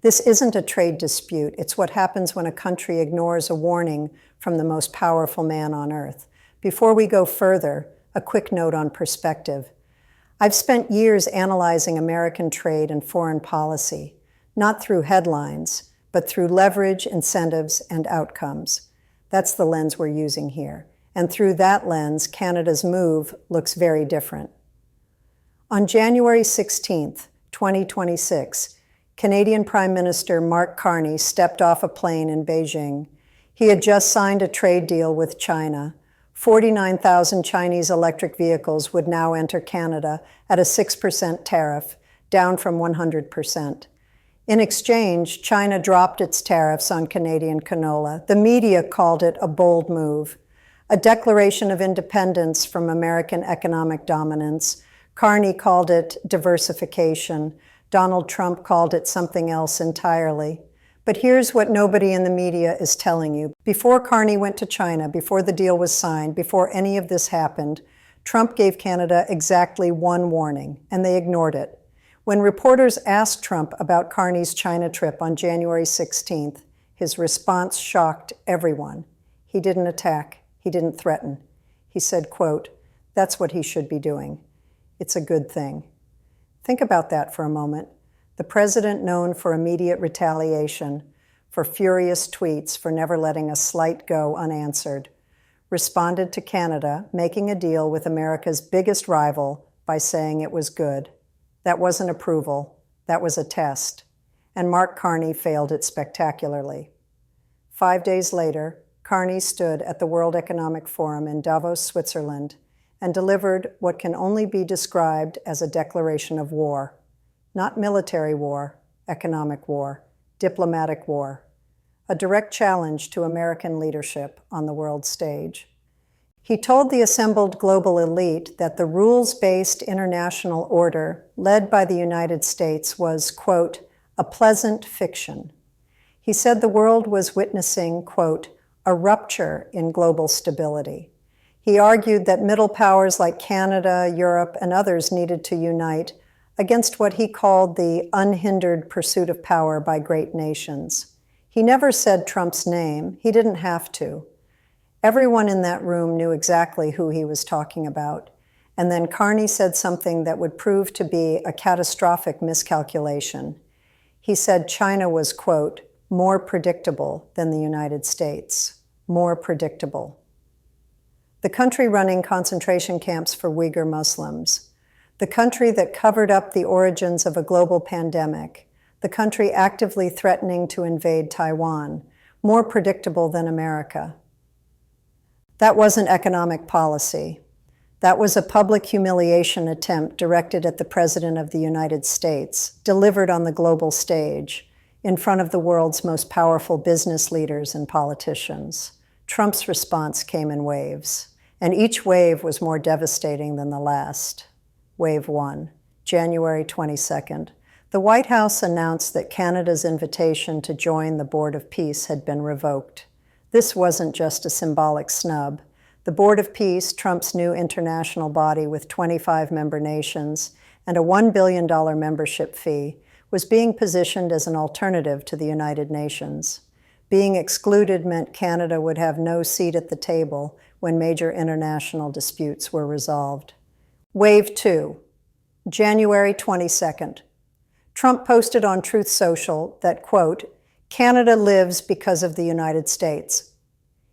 This isn't a trade dispute. It's what happens when a country ignores a warning from the most powerful man on earth. Before we go further, a quick note on perspective. I've spent years analyzing American trade and foreign policy, not through headlines, but through leverage, incentives, and outcomes. That's the lens we're using here. And through that lens, Canada's move looks very different. On January 16th, 2026, Canadian Prime Minister Mark Carney stepped off a plane in Beijing. He had just signed a trade deal with China. 49,000 Chinese electric vehicles would now enter Canada at a 6% tariff, down from 100%. In exchange, China dropped its tariffs on Canadian canola. The media called it a bold move, a declaration of independence from American economic dominance. Carney called it diversification. Donald Trump called it something else entirely. But here's what nobody in the media is telling you. Before Carney went to China, before the deal was signed, before any of this happened, Trump gave Canada exactly one warning, and they ignored it. When reporters asked Trump about Carney's China trip on January 16th, his response shocked everyone. He didn't attack. He didn't threaten. He said, quote, "That's what he should be doing. It's a good thing." Think about that for a moment. The president, known for immediate retaliation, for furious tweets, for never letting a slight go unanswered, responded to Canada making a deal with America's biggest rival by saying it was good. That wasn't approval. That was a test. And Mark Carney failed it spectacularly. 5 days later, Carney stood at the World Economic Forum in Davos, Switzerland, and delivered what can only be described as a declaration of war. Not military war, economic war, diplomatic war, a direct challenge to American leadership on the world stage. He told the assembled global elite that the rules-based international order led by the United States was, quote, "a pleasant fiction." He said the world was witnessing, quote, "a rupture in global stability." He argued that middle powers like Canada, Europe, and others needed to unite against what he called the unhindered pursuit of power by great nations. He never said Trump's name. He didn't have to. Everyone in that room knew exactly who he was talking about. And then Carney said something that would prove to be a catastrophic miscalculation. He said China was, quote, "more predictable than the United States." More predictable. The country running concentration camps for Uyghur Muslims, the country that covered up the origins of a global pandemic, the country actively threatening to invade Taiwan, more predictable than America. That wasn't economic policy. That was a public humiliation attempt directed at the President of the United States, delivered on the global stage, in front of the world's most powerful business leaders and politicians. Trump's response came in waves, and each wave was more devastating than the last. Wave 1, January 22nd. The White House announced that Canada's invitation to join the Board of Peace had been revoked. This wasn't just a symbolic snub. The Board of Peace, Trump's new international body with 25 member nations and a $1 billion membership fee, was being positioned as an alternative to the United Nations. Being excluded meant Canada would have no seat at the table when major international disputes were resolved. Wave 2, January 22nd. Trump posted on Truth Social that, quote, "Canada lives because of the United States."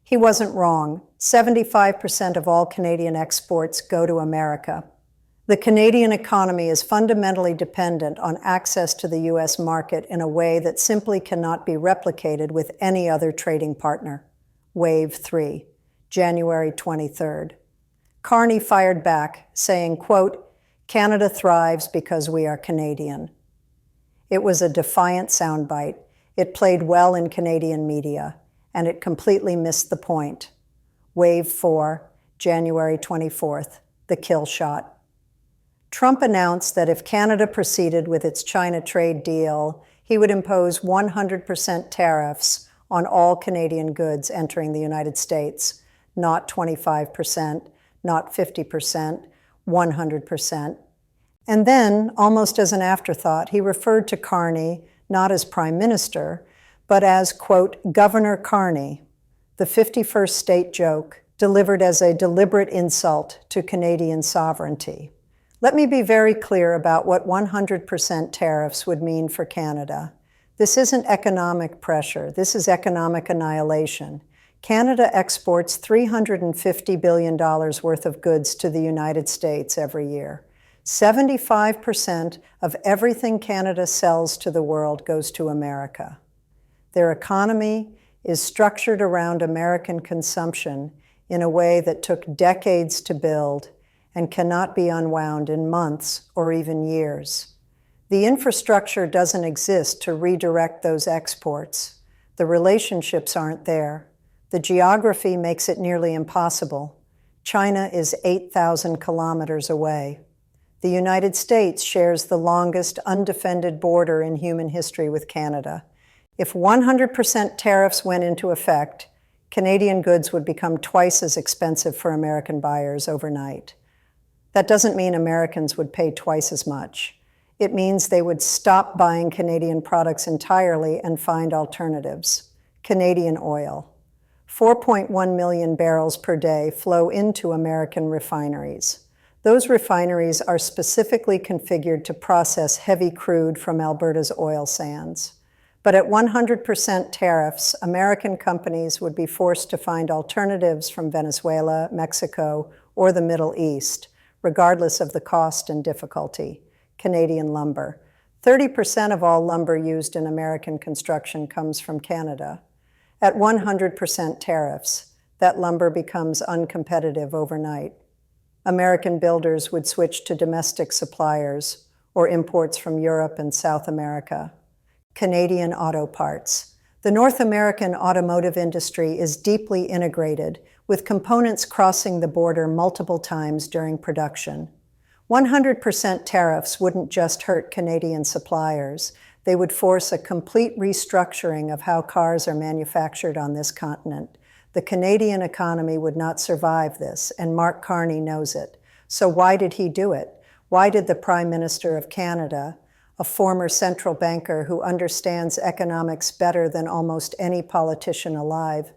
He wasn't wrong. 75% of all Canadian exports go to America. The Canadian economy is fundamentally dependent on access to the U.S. market in a way that simply cannot be replicated with any other trading partner. Wave 3, January 23rd. Carney fired back, saying, quote, "Canada thrives because we are Canadian." It was a defiant soundbite. It played well in Canadian media, and it completely missed the point. Wave 4, January 24th, the kill shot. Trump announced that if Canada proceeded with its China trade deal, he would impose 100% tariffs on all Canadian goods entering the United States, not 25%, not 50%, 100%. And then, almost as an afterthought, he referred to Carney not as Prime Minister, but as, quote, Governor Carney, the 51st state joke, delivered as a deliberate insult to Canadian sovereignty. Let me be very clear about what 100% tariffs would mean for Canada. This isn't economic pressure, this is economic annihilation. Canada exports $350 billion worth of goods to the United States every year. 75% of everything Canada sells to the world goes to America. Their economy is structured around American consumption in a way that took decades to build and cannot be unwound in months or even years. The infrastructure doesn't exist to redirect those exports. The relationships aren't there. The geography makes it nearly impossible. China is 8,000 kilometers away. The United States shares the longest undefended border in human history with Canada. If 100% tariffs went into effect, Canadian goods would become twice as expensive for American buyers overnight. That doesn't mean Americans would pay twice as much. It means they would stop buying Canadian products entirely and find alternatives. Canadian oil. 4.1 million barrels per day flow into American refineries. Those refineries are specifically configured to process heavy crude from Alberta's oil sands. But at 100% tariffs, American companies would be forced to find alternatives from Venezuela, Mexico, or the Middle East, regardless of the cost and difficulty. Canadian lumber. 30% of all lumber used in American construction comes from Canada. At 100% tariffs, that lumber becomes uncompetitive overnight. American builders would switch to domestic suppliers or imports from Europe and South America. Canadian auto parts. The North American automotive industry is deeply integrated, with components crossing the border multiple times during production. 100% tariffs wouldn't just hurt Canadian suppliers. They would force a complete restructuring of how cars are manufactured on this continent. The Canadian economy would not survive this, and Mark Carney knows it. So why did he do it? Why did the Prime Minister of Canada, a former central banker who understands economics better than almost any politician alive,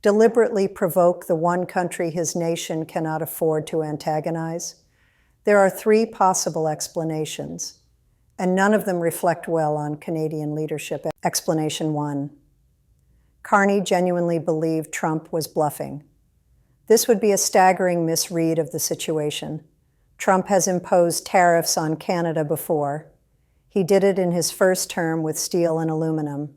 deliberately provoke the one country his nation cannot afford to antagonize? There are three possible explanations, and none of them reflect well on Canadian leadership. Explanation 1. Carney genuinely believed Trump was bluffing. This would be a staggering misread of the situation. Trump has imposed tariffs on Canada before. He did it in his first term with steel and aluminum.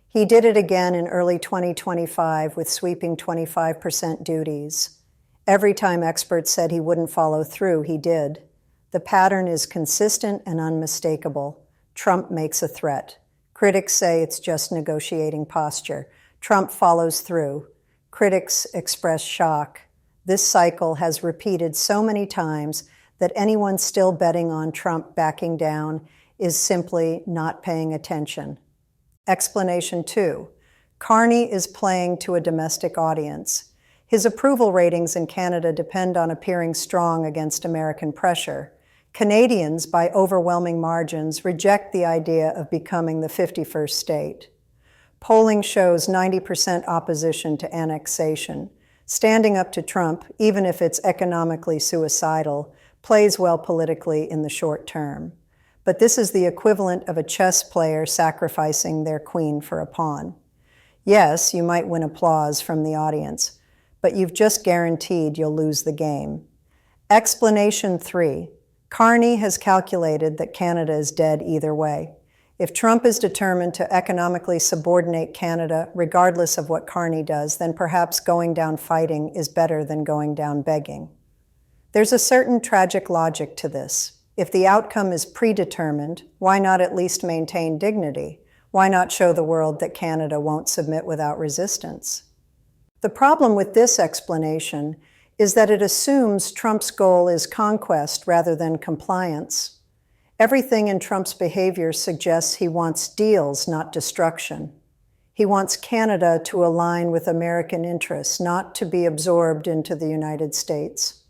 He did it again in early 2025 with sweeping 25% duties. Every time experts said he wouldn't follow through, he did. The pattern is consistent and unmistakable. Trump makes a threat. Critics say it's just negotiating posture. Trump follows through. Critics express shock. This cycle has repeated so many times that anyone still betting on Trump backing down is simply not paying attention. Explanation 2. Carney is playing to a domestic audience. His approval ratings in Canada depend on appearing strong against American pressure. Canadians, by overwhelming margins, reject the idea of becoming the 51st state. Polling shows 90% opposition to annexation. Standing up to Trump, even if it's economically suicidal, plays well politically in the short term. But this is the equivalent of a chess player sacrificing their queen for a pawn. Yes, you might win applause from the audience, but you've just guaranteed you'll lose the game. Explanation 3. Carney has calculated that Canada is dead either way. If Trump is determined to economically subordinate Canada, regardless of what Carney does, then perhaps going down fighting is better than going down begging. There's a certain tragic logic to this. If the outcome is predetermined, why not at least maintain dignity? Why not show the world that Canada won't submit without resistance? The problem with this explanation is that it assumes Trump's goal is conquest rather than compliance. Everything in Trump's behavior suggests he wants deals, not destruction. He wants Canada to align with American interests, not to be absorbed into the United States.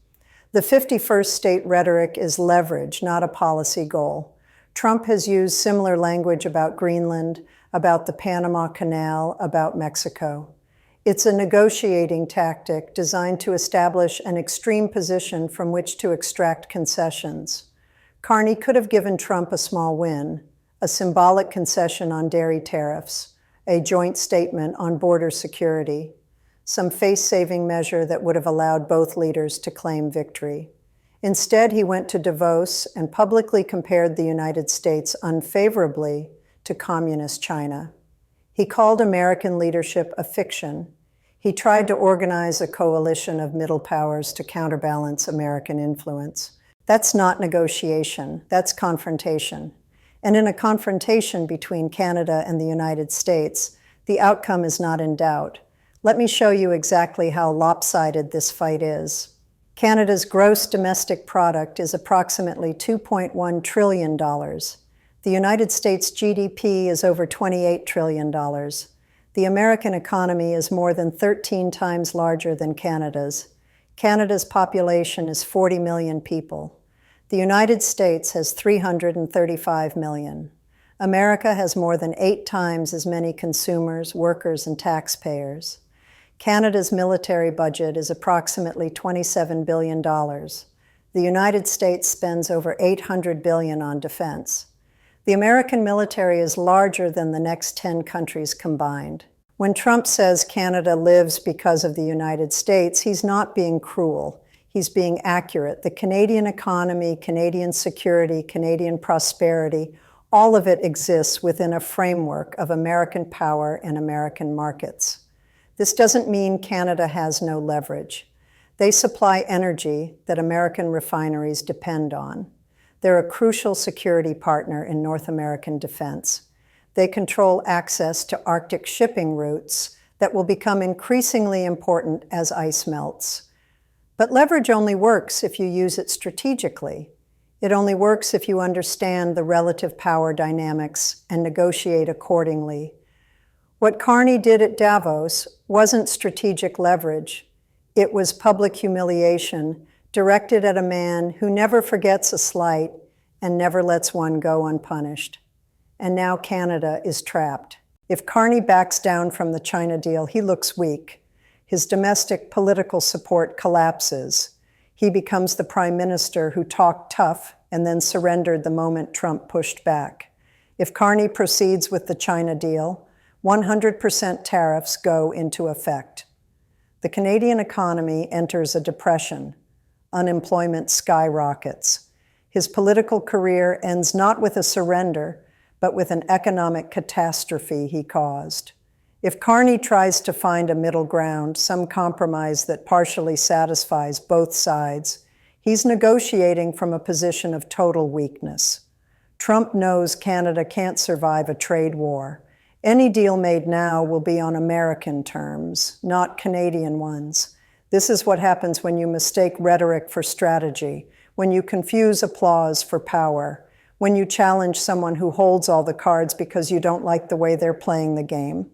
The 51st state rhetoric is leverage, not a policy goal. Trump has used similar language about Greenland, about the Panama Canal, about Mexico. It's a negotiating tactic designed to establish an extreme position from which to extract concessions. Carney could have given Trump a small win, a symbolic concession on dairy tariffs, a joint statement on border security, some face-saving measure that would have allowed both leaders to claim victory. Instead, he went to Davos and publicly compared the United States unfavorably to communist China. He called American leadership a fiction. He tried to organize a coalition of middle powers to counterbalance American influence. That's not negotiation, that's confrontation. And in a confrontation between Canada and the United States, the outcome is not in doubt. Let me show you exactly how lopsided this fight is. Canada's gross domestic product is approximately $2.1 trillion. The United States GDP is over $28 trillion. The American economy is more than 13 times larger than Canada's. Canada's population is 40 million people. The United States has 335 million. America has more than 8 times as many consumers, workers, and taxpayers. Canada's military budget is approximately $27 billion. The United States spends over $800 billion on defense. The American military is larger than the next 10 countries combined. When Trump says Canada lives because of the United States, he's not being cruel. He's being accurate. The Canadian economy, Canadian security, Canadian prosperity, all of it exists within a framework of American power and American markets. This doesn't mean Canada has no leverage. They supply energy that American refineries depend on. They're a crucial security partner in North American defense. They control access to Arctic shipping routes that will become increasingly important as ice melts. But leverage only works if you use it strategically. It only works if you understand the relative power dynamics and negotiate accordingly. What Carney did at Davos wasn't strategic leverage. It was public humiliation directed at a man who never forgets a slight and never lets one go unpunished. And now Canada is trapped. If Carney backs down from the China deal, he looks weak. His domestic political support collapses. He becomes the Prime Minister who talked tough and then surrendered the moment Trump pushed back. If Carney proceeds with the China deal, 100% tariffs go into effect. The Canadian economy enters a depression. Unemployment skyrockets. His political career ends not with a surrender, but with an economic catastrophe he caused. If Carney tries to find a middle ground, some compromise that partially satisfies both sides, he's negotiating from a position of total weakness. Trump knows Canada can't survive a trade war. Any deal made now will be on American terms, not Canadian ones. This is what happens when you mistake rhetoric for strategy, when you confuse applause for power, when you challenge someone who holds all the cards because you don't like the way they're playing the game.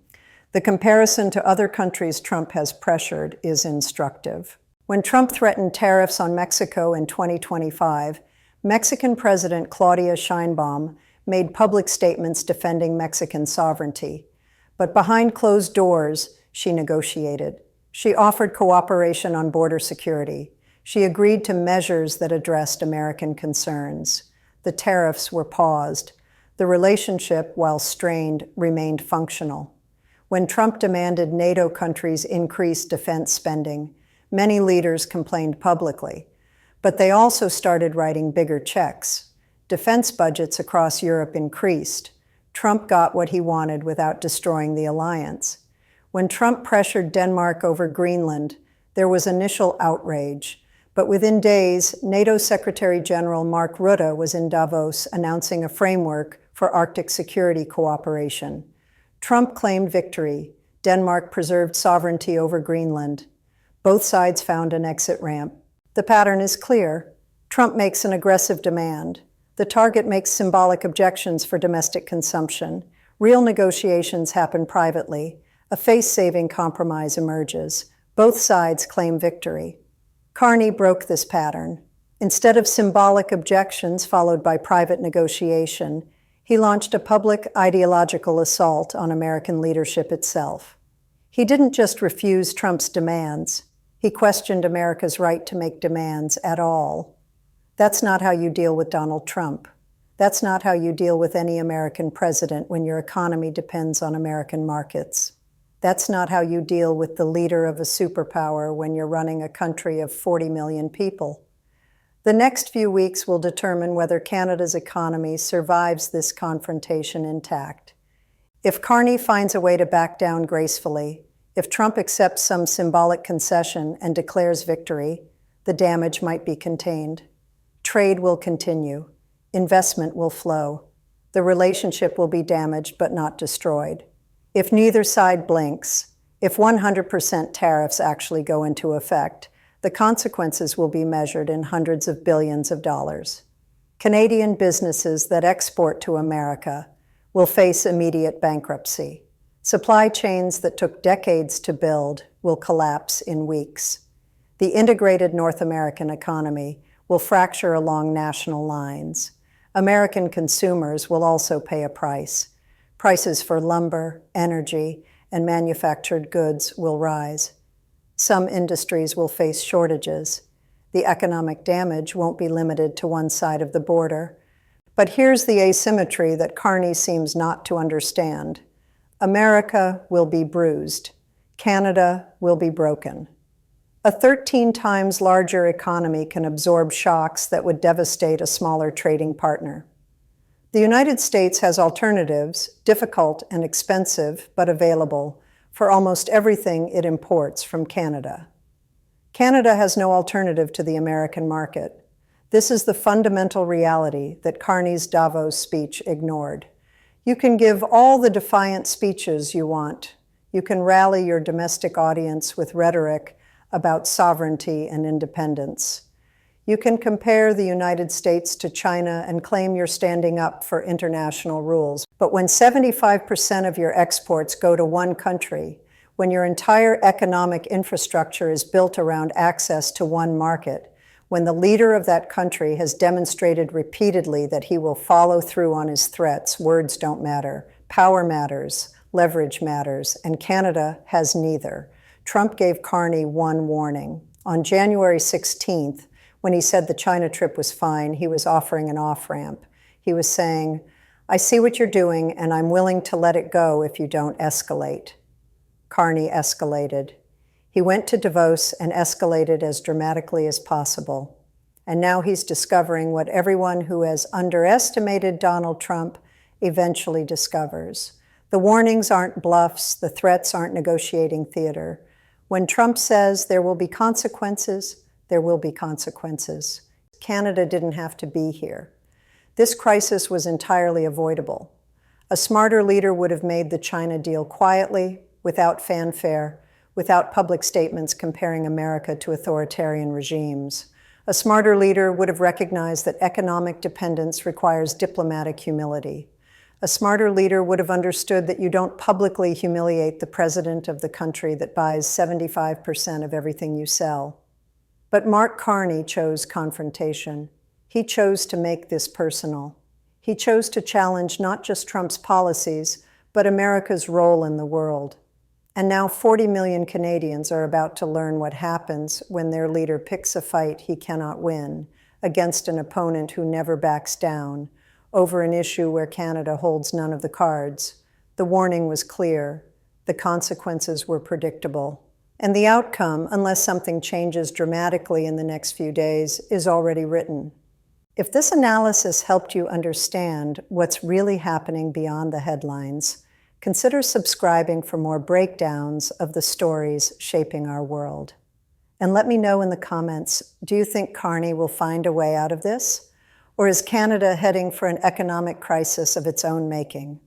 The comparison to other countries Trump has pressured is instructive. When Trump threatened tariffs on Mexico in 2025, Mexican President Claudia Sheinbaum made public statements defending Mexican sovereignty. But behind closed doors, she negotiated. She offered cooperation on border security. She agreed to measures that addressed American concerns. The tariffs were paused. The relationship, while strained, remained functional. When Trump demanded NATO countries increase defense spending, many leaders complained publicly. But they also started writing bigger checks. Defense budgets across Europe increased. Trump got what he wanted without destroying the alliance. When Trump pressured Denmark over Greenland, there was initial outrage. But within days, NATO Secretary General Mark Rutte was in Davos announcing a framework for Arctic security cooperation. Trump claimed victory. Denmark preserved sovereignty over Greenland. Both sides found an exit ramp. The pattern is clear. Trump makes an aggressive demand. The target makes symbolic objections for domestic consumption. Real negotiations happen privately. A face-saving compromise emerges. Both sides claim victory. Carney broke this pattern. Instead of symbolic objections followed by private negotiation, he launched a public ideological assault on American leadership itself. He didn't just refuse Trump's demands, he questioned America's right to make demands at all. That's not how you deal with Donald Trump. That's not how you deal with any American president when your economy depends on American markets. That's not how you deal with the leader of a superpower when you're running a country of 40 million people. The next few weeks will determine whether Canada's economy survives this confrontation intact. If Carney finds a way to back down gracefully, if Trump accepts some symbolic concession and declares victory, the damage might be contained. Trade will continue. Investment will flow. The relationship will be damaged but not destroyed. If neither side blinks, if 100% tariffs actually go into effect, the consequences will be measured in hundreds of billions of dollars. Canadian businesses that export to America will face immediate bankruptcy. Supply chains that took decades to build will collapse in weeks. The integrated North American economy will fracture along national lines. American consumers will also pay a price. Prices for lumber, energy, and manufactured goods will rise. Some industries will face shortages. The economic damage won't be limited to one side of the border. But here's the asymmetry that Carney seems not to understand. America will be bruised. Canada will be broken. A 13 times larger economy can absorb shocks that would devastate a smaller trading partner. The United States has alternatives, difficult and expensive, but available, for almost everything it imports from Canada. Canada has no alternative to the American market. This is the fundamental reality that Carney's Davos speech ignored. You can give all the defiant speeches you want. You can rally your domestic audience with rhetoric about sovereignty and independence. You can compare the United States to China and claim you're standing up for international rules. But when 75% of your exports go to one country, when your entire economic infrastructure is built around access to one market, when the leader of that country has demonstrated repeatedly that he will follow through on his threats, words don't matter, power matters, leverage matters, and Canada has neither. Trump gave Carney one warning. On January 16th, when he said the China trip was fine, he was offering an off-ramp. He was saying, I see what you're doing, and I'm willing to let it go if you don't escalate. Carney escalated. He went to Davos and escalated as dramatically as possible. And now he's discovering what everyone who has underestimated Donald Trump eventually discovers. The warnings aren't bluffs, the threats aren't negotiating theater. When Trump says there will be consequences, there will be consequences. Canada didn't have to be here. This crisis was entirely avoidable. A smarter leader would have made the China deal quietly, without fanfare, without public statements comparing America to authoritarian regimes. A smarter leader would have recognized that economic dependence requires diplomatic humility. A smarter leader would have understood that you don't publicly humiliate the president of the country that buys 75% of everything you sell. But Mark Carney chose confrontation. He chose to make this personal. He chose to challenge not just Trump's policies, but America's role in the world. And now 40 million Canadians are about to learn what happens when their leader picks a fight he cannot win against an opponent who never backs down over an issue where Canada holds none of the cards. The warning was clear. The consequences were predictable. And the outcome, unless something changes dramatically in the next few days, is already written. If this analysis helped you understand what's really happening beyond the headlines, consider subscribing for more breakdowns of the stories shaping our world. And let me know in the comments, do you think Carney will find a way out of this? Or is Canada heading for an economic crisis of its own making?